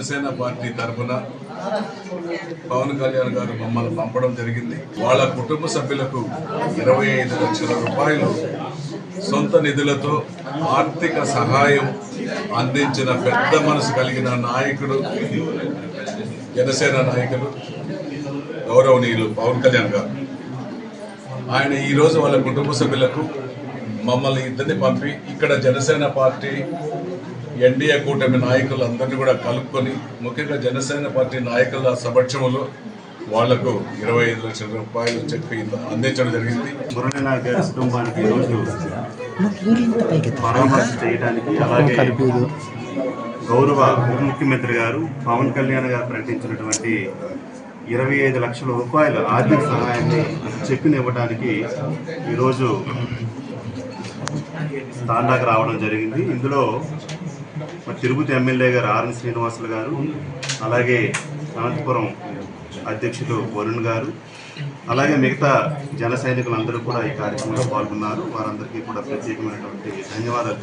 Janasena party తరఫున పవన్ కళ్యాణ్ గారు మమ్మల్ని పంపడం జరిగింది. వాళ్ళ కుటుంబ సభ్యులకు 25 లక్షల రూపాయలు సొంత నిధులతో ఆర్థిక సహాయం అందించిన పెద్ద మనసు కలిగిన నాయకుడు, జనసేన నాయకులు గౌరవనీయులు పవన్ కళ్యాణ్ గారు. ఆయన ఈరోజు వాళ్ళ కుటుంబ సభ్యులకు మమ్మల్ని ఇద్దరిని పంపి ఇక్కడ జనసేన పార్టీ ఎన్డీఏ కూటమి నాయకులందరినీ కూడా కలుపుకొని, ముఖ్యంగా జనసేన పార్టీ నాయకుల సమక్షంలో వాళ్లకు 25 లక్షల రూపాయలు చెక్ అందించడం జరిగింది. మురళీనాథ్ గారి కుటుంబానికి ఈరోజు పరామర్శ చేయడానికి, అలాగే గౌరవ ఉప ముఖ్యమంత్రి గారు పవన్ కళ్యాణ్ గారు ప్రకటించినటువంటి 25 లక్షల రూపాయల ఆర్థిక సహాయాన్ని చెక్కుని ఇవ్వడానికి ఈరోజు తాండాకు రావడం జరిగింది. ఇందులో తిరుపతి ఎమ్మెల్యే గారు ఆర్ఎన్ శ్రీనివాసులు గారు, అలాగే అనంతపురం అధ్యక్షుడు వరుణ్ గారు, అలాగే మిగతా జన సైనికులందరూ కూడా ఈ కార్యక్రమంలో పాల్గొన్నారు. వారందరికీ కూడా ప్రత్యేకమైనటువంటి ధన్యవాదాలు.